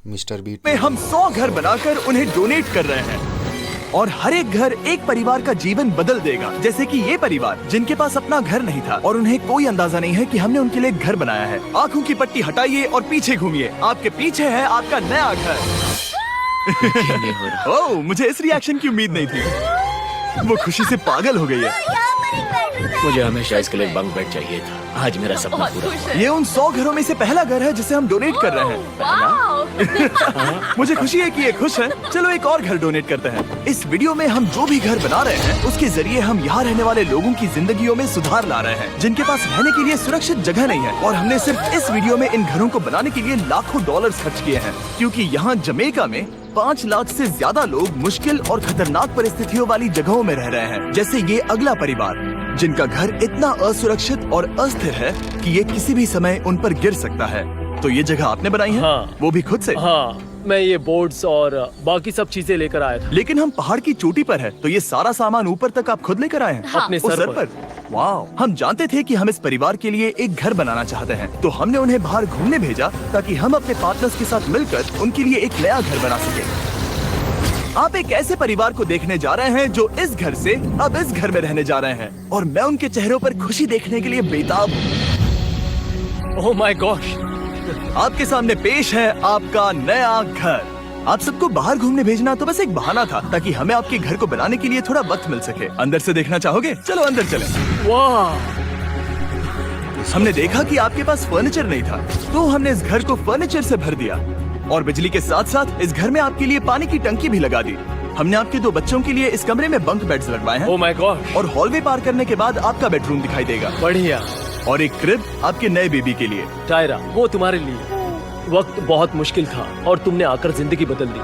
Mister beat में हम 100 घर बनाकर उन्हें डोनेट कर रहे हैं और हर एक घर एक परिवार का जीवन बदल देगा। जैसे कि ये परिवार जिनके पास अपना घर नहीं था और उन्हें कोई अंदाजा नहीं है कि हमने उनके लिए घर बनाया है। आंखों की पट्टी हटाइए और पीछे घूमिए। आपके पीछे है आपका नया घर। ओह, मुझे इस रिएक्शन की उम्मीद नहीं थी। वो खुशी से पागल हो गई है। मुझे हमेशा इसके लिए बंक बेड चाहिए था। आज मेरा सपना पूरा हुआ। ये उन 100 घरों में से पहला घर है जिसे हम डोनेट कर रहे हैं। मुझे खुशी है कि ये खुश है। चलो एक और घर डोनेट करते हैं। इस वीडियो में हम जो भी घर बना रहे हैं उसके जरिए हम यहाँ रहने वाले लोगों की जिंदगियों में सुधार ला रहे हैं जिनके पास रहने के लिए सुरक्षित जगह नहीं है। और हमने सिर्फ इस वीडियो में इन घरों को बनाने के लिए लाखों डॉलर्स खर्च किए हैं, क्योंकि यहाँ जमैका में 5 लाख से ज्यादा लोग मुश्किल और खतरनाक परिस्थितियों वाली जगहों में रह रहे हैं। जैसे ये अगला परिवार जिनका घर इतना असुरक्षित और अस्थिर है कि ये किसी भी समय उन पर गिर सकता है। तो ये जगह आपने बनाई है? हाँ। वो भी खुद से? हाँ, मैं ये बोर्ड्स और बाकी सब चीजें लेकर आया था। लेकिन हम पहाड़ की चोटी पर है, तो ये सारा सामान ऊपर तक आप खुद लेकर आए हैं? हाँ। अपने वो सर पर। वाह, हम जानते थे कि हम इस परिवार के लिए एक घर बनाना चाहते हैं, तो हमने उन्हें बाहर घूमने भेजा ताकि हम अपने पार्टनर्स के साथ मिलकर उनके लिए एक नया घर बना सके। आप एक ऐसे परिवार को देखने जा रहे हैं जो इस घर से अब इस घर में रहने जा रहे हैं, और मैं उनके चेहरों पर खुशी देखने के लिए बेताब हूँ। Oh my gosh! आपके सामने पेश है आपका नया घर। आप सबको बाहर घूमने भेजना तो बस एक बहाना था ताकि हमें आपके घर को बनाने के लिए थोड़ा वक्त मिल सके। अंदर से देखना चाहोगे? चलो अंदर चलें। वाह! हमने देखा कि आपके पास फर्नीचर नहीं था, तो हमने इस घर को फर्नीचर से भर दिया और बिजली के साथ साथ इस घर में आपके लिए पानी की टंकी भी लगा दी। हमने आपके 2 बच्चों के लिए इस कमरे में बंक बेड्स लगवाए हैं। Oh my gosh! और हॉलवे पार करने के बाद आपका बेडरूम दिखाई देगा। बढ़िया। और एक क्रिब आपके नए बेबी के लिए। टायरा, वो तुम्हारे लिए। वक्त बहुत मुश्किल था और तुमने आकर जिंदगी बदल दी।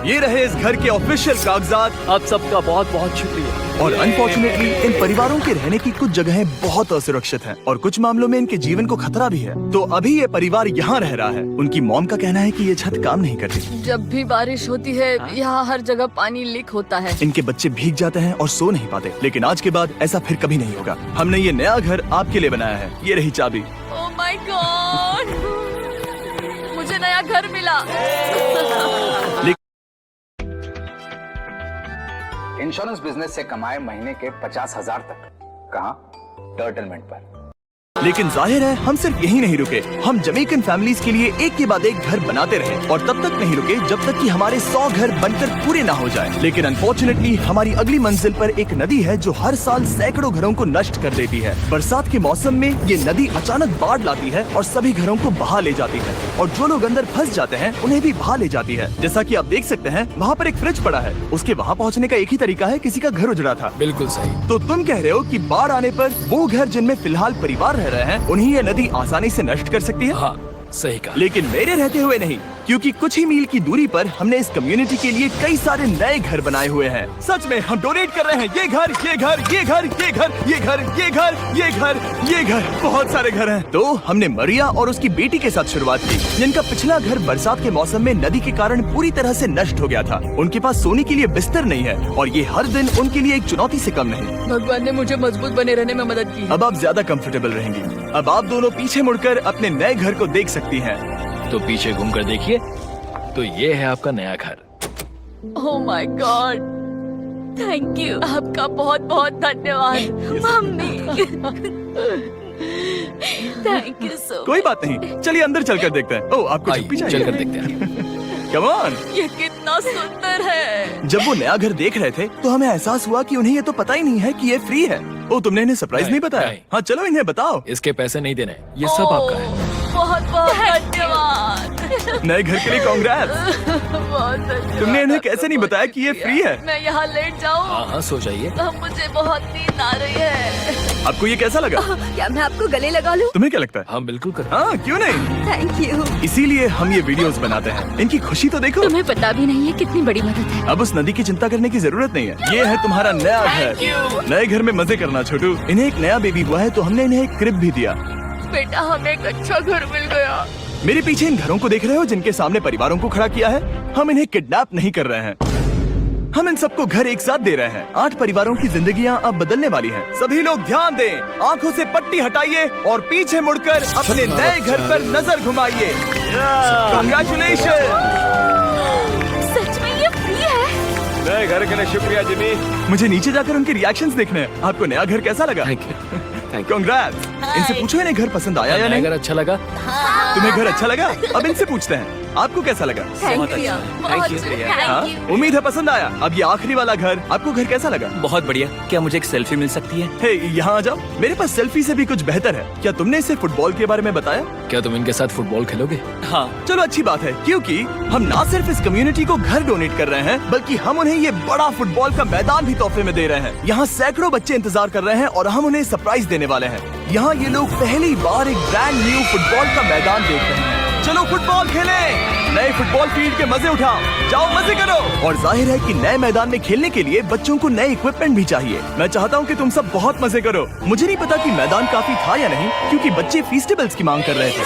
ये रहे इस घर के ऑफिशियल कागजात। आप सबका बहुत बहुत शुक्रिया। और अनफॉर्चुनेटली इन परिवारों के रहने की कुछ जगहें बहुत असुरक्षित हैं और कुछ मामलों में इनके जीवन को खतरा भी है। तो अभी ये परिवार यहाँ रह रहा है। उनकी मॉम का कहना है कि ये छत काम नहीं करती। जब भी बारिश होती है यहाँ हर जगह पानी लीक होता है। इनके बच्चे भीग जाते हैं और सो नहीं पाते, लेकिन आज के बाद ऐसा फिर कभी नहीं होगा। हमने ये नया घर आपके लिए बनाया है। ये रही चाबी। ओह माय गॉड, मुझे नया घर मिला। इंश्योरेंस बिजनेस से कमाए महीने के 50,000 तक। कहाँ? टर्टलमेंट पर। लेकिन जाहिर है हम सिर्फ यही नहीं रुके। हम जमैकन फैमिलीज के लिए एक के बाद एक घर बनाते रहे और तब तक नहीं रुके जब तक कि हमारे 100 घर बनकर पूरे ना हो जाए। लेकिन अनफॉर्चुनेटली हमारी अगली मंजिल पर एक नदी है जो हर साल सैकड़ों घरों को नष्ट कर देती है। बरसात के मौसम में ये नदी अचानक बाढ़ लाती है और सभी घरों को बहा ले जाती है, और जो लोग अंदर फंस जाते हैं उन्हें भी बहा ले जाती है। जैसा कि आप देख सकते हैं वहाँ पर एक फ्रिज पड़ा है। उसके वहाँ पहुँचने का एक ही तरीका है, किसी का घर उजड़ा था। बिल्कुल सही। तो तुम कह रहे हो कि बाढ़ आने पर वो घर जिनमें फिलहाल परिवार रह रहे हैं उन्हें ये नदी आसानी से नष्ट कर सकती है? हाँ, सही कहा। लेकिन मेरे रहते हुए नहीं, क्योंकि कुछ ही मील की दूरी पर हमने इस कम्युनिटी के लिए कई सारे नए घर बनाए हुए हैं। सच में हम डोनेट कर रहे हैं। ये घर, ये घर, ये घर, ये घर, ये घर, ये घर, ये घर, ये घर, बहुत सारे घर हैं। तो हमने मरिया और उसकी बेटी के साथ शुरुआत की, जिनका पिछला घर बरसात के मौसम में नदी के कारण पूरी तरह से नष्ट हो गया था। उनके पास सोने के लिए बिस्तर नहीं है और ये हर दिन उनके लिए एक चुनौती से कम नहीं। भगवान ने मुझे मजबूत बने रहने में मदद की। अब आप ज्यादा कंफर्टेबल रहेंगी। अब आप दोनों पीछे मुड़कर अपने नए घर को देख सकती हैं। तो पीछे घूमकर देखिए, तो ये है आपका नया घर। Oh my God, thank you. आपका बहुत बहुत धन्यवाद मम्मी। Thank you so. कोई बात नहीं, चलिए अंदर चलकर देखते हैं। ओह, आपको आइए, चुप्पी चाहिए? चलकर देखते हैं। Come on। ये कितना सुंदर है। जब वो नया घर देख रहे थे तो हमें एहसास हुआ कि उन्हें ये तो पता ही नहीं है कि ये फ्री है। ओ, तुमने इन्हें सरप्राइज नहीं बताया? नहीं। हाँ, चलो इन्हें बताओ। इसके पैसे नहीं देने, ये सब आपका है। बहुत बहुत धन्यवाद। नए घर के लिए कांग्रेट्स। बहुत धन्यवाद। तुमने इन्हें कैसे नहीं बताया कि ये फ्री है? मैं यहाँ लेट जाऊँ? हाँ हाँ, सो जाइए। मुझे बहुत नींद आ रही है। आपको ये कैसा लगा? क्या मैं आपको गले लगा लूं? तुम्हें क्या लगता है? हाँ बिल्कुल कर। हाँ, क्यों नहीं? Thank you. इसीलिए हम ये वीडियोस बनाते हैं। इनकी खुशी तो देखो। तुम्हें पता भी नहीं है कितनी बड़ी मदद है। अब उस नदी की चिंता करने की जरूरत नहीं है। ये है तुम्हारा नया घर। नए घर में मजे करना छोटू। इन्हें एक नया बेबी हुआ है तो हमने इन्हें एक क्रिब भी दिया। बेटा, हमें एक अच्छा घर मिल गया। मेरे पीछे इन घरों को देख रहे हो जिनके सामने परिवारों को खड़ा किया है? हम इन्हें किडनैप नहीं कर रहे हैं, हम इन सबको घर एक साथ दे रहे हैं। 8 परिवारों की जिंदगियां अब बदलने वाली हैं। सभी लोग ध्यान दें, आंखों से पट्टी हटाइए और पीछे मुड़कर अपने नए घर पर नजर घुमाइए। Congratulations! सच में ये फ्री है? नए घर के लिए शुक्रिया जिमी। मुझे नीचे जाकर उनके रिएक्शंस देखने हैं। आपको नया घर कैसा लगा? Thank you. Congrats! इनसे पूछो इन्हें घर पसंद आया या नहीं? अगर अच्छा लगा तुम्हें घर अच्छा लगा? अब इनसे पूछते हैं आपको कैसा लगा? Thank you. Thank you. हाँ? उम्मीद है पसंद आया। अब ये आखिरी वाला घर, आपको घर कैसा लगा? बहुत बढ़िया। क्या मुझे एक सेल्फी मिल सकती है? हे, यहाँ आ जाओ। मेरे पास सेल्फी से भी कुछ बेहतर है। क्या तुमने इसे फुटबॉल के बारे में बताया? क्या तुम इनके साथ फुटबॉल खेलोगे? हाँ। चलो अच्छी बात है, क्योंकि हम ना सिर्फ इस कम्युनिटी को घर डोनेट कर रहे हैं, बल्कि हम उन्हें ये बड़ा फुटबॉल का मैदान भी तोहफे में दे रहे हैं। यहाँ सैकड़ों बच्चे इंतजार कर रहे हैं और हम उन्हें सरप्राइज देने वाले हैं। यहाँ ये लोग पहली बार एक ब्रांड न्यू फुटबॉल का मैदान देख रहे हैं। चलो फुटबॉल खेलें, नए फुटबॉल फील्ड के मजे उठाओ, जाओ मजे करो। और जाहिर है कि नए मैदान में खेलने के लिए बच्चों को नए इक्विपमेंट भी चाहिए। मैं चाहता हूँ कि तुम सब बहुत मजे करो। मुझे नहीं पता कि मैदान काफी था या नहीं, क्योंकि बच्चे फीस्टेबल्स की मांग कर रहे थे।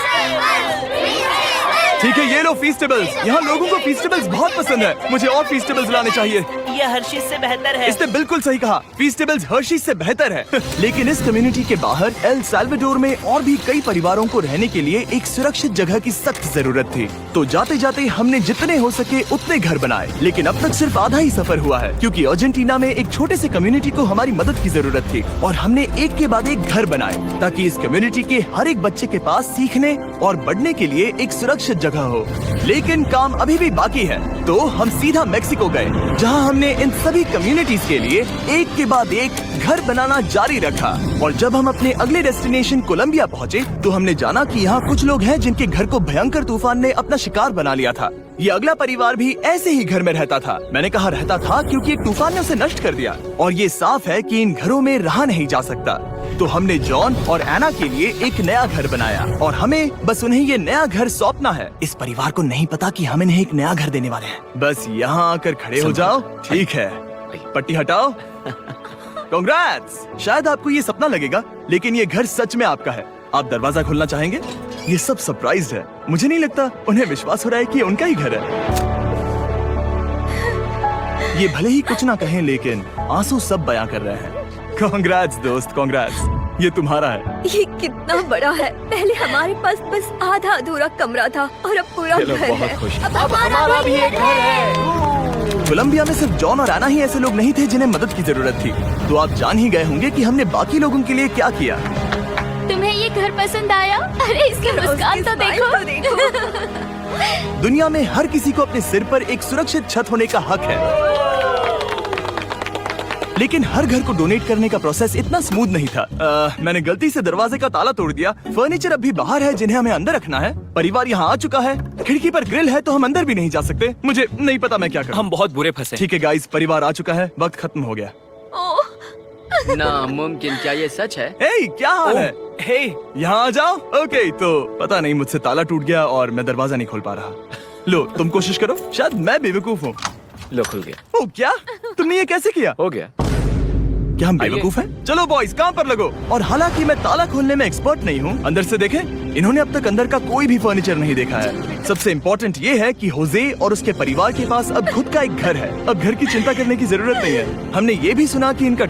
ठीक है, ये लो फीस्टेबल्स। यहाँ लोगों को फीस्टेबल्स बहुत पसंद है। मुझे और फीस्टेबल्स लाने चाहिए। ये हर्षीज से बेहतर है। इसने बिल्कुल सही कहा, फीस्टेबल्स हर्शीज से बेहतर है। लेकिन इस कम्युनिटी के बाहर एल साल्वाडोर में और भी कई परिवारों को रहने के लिए एक सुरक्षित जगह की सख्त जरूरत थी। तो जाते जाते हमने जितने हो सके उतने घर बनाए, लेकिन अब तक सिर्फ आधा ही सफर हुआ है, क्योंकि अर्जेंटीना में एक छोटे से कम्युनिटी को हमारी मदद की जरूरत थी और हमने एक के बाद एक घर बनाए ताकि इस कम्युनिटी के हर एक बच्चे के पास सीखने और बढ़ने के लिए एक सुरक्षित जगह हो। लेकिन काम अभी भी बाकी है, तो हम सीधा मेक्सिको गए, जहां हमने इन सभी कम्युनिटीज के लिए एक के बाद एक घर बनाना जारी रखा। और जब हम अपने अगले डेस्टिनेशन कोलंबिया पहुंचे, तो हमने जाना कि यहाँ कुछ लोग हैं जिनके घर को भयंकर तूफान ने अपना शिकार बना लिया था। ये अगला परिवार भी ऐसे ही घर में रहता था। मैंने कहा रहता था क्योंकि एक तूफान ने उसे नष्ट कर दिया और ये साफ है कि इन घरों में रहा नहीं जा सकता। तो हमने जॉन और एना के लिए एक नया घर बनाया और हमें बस उन्हें ये नया घर सौंपना है। इस परिवार को नहीं पता कि हम इन्हें एक नया घर देने वाले हैं। बस यहाँ आकर खड़े हो जाओ। ठीक है, पट्टी हटाओ। कांग्रेट्स! शायद आपको ये सपना लगेगा, लेकिन ये घर सच में आपका है। आप दरवाजा खोलना चाहेंगे? ये सब सरप्राइज है। मुझे नहीं लगता उन्हें विश्वास हो रहा है कि ये उनका ही घर है। ये भले ही कुछ ना कहें, लेकिन आंसू सब बयां कर रहे हैं। कांग्रेट्स दोस्त, कांग्रेट्स। ये तुम्हारा है। ये कितना बड़ा है। पहले हमारे पास बस आधा अधूरा कमरा था और अब पूरा घर है। बहुत खुश। अब हमारा भी एक घर है। कोलंबिया में सिर्फ जॉन और एना ही ऐसे लोग नहीं थे जिन्हें मदद की जरूरत थी। तो आप जान ही गए होंगे कि हमने बाकी लोगों के लिए क्या किया। तुम्हें ये घर पसंद आया? अरे इसकी मुस्कान तो देखो। दुनिया में हर किसी को अपने सिर पर एक सुरक्षित छत होने का हक है, लेकिन हर घर को डोनेट करने का प्रोसेस इतना स्मूथ नहीं था। मैंने गलती से दरवाजे का ताला तोड़ दिया। फर्नीचर अब भी बाहर है जिन्हें हमें अंदर रखना है। परिवार यहाँ आ चुका है। खिड़की पर ग्रिल है तो हम अंदर भी नहीं जा सकते। मुझे नहीं पता मैं क्या करूं। हम बहुत बुरे फंसे। ठीक है गाइस, परिवार आ चुका है। वक्त खत्म हो गया। नामुमकिन, क्या ये सच है? हे, क्या हाल है? हे, यहाँ आ जाओ। ओके, तो पता नहीं मुझसे ताला टूट गया और मैं दरवाजा नहीं खोल पा रहा। लो तुम कोशिश करो, शायद मैं बेवकूफ हूँ। लो खुल गया। ओ क्या? तुमने ये कैसे किया? हो गया। क्या हम बेवकूफ हैं? चलो बॉयज काम पर लगो। और हालांकि मैं ताला खोलने में एक्सपर्ट नहीं हूँ, अंदर से देखें, इन्होंने अब तक अंदर का कोई भी फर्नीचर नहीं देखा है। सबसे इम्पोर्टेंट ये है कि होजे और उसके परिवार के पास अब खुद का एक घर है। अब घर की चिंता करने की जरूरत नहीं है। हमने ये भी सुना कि इनका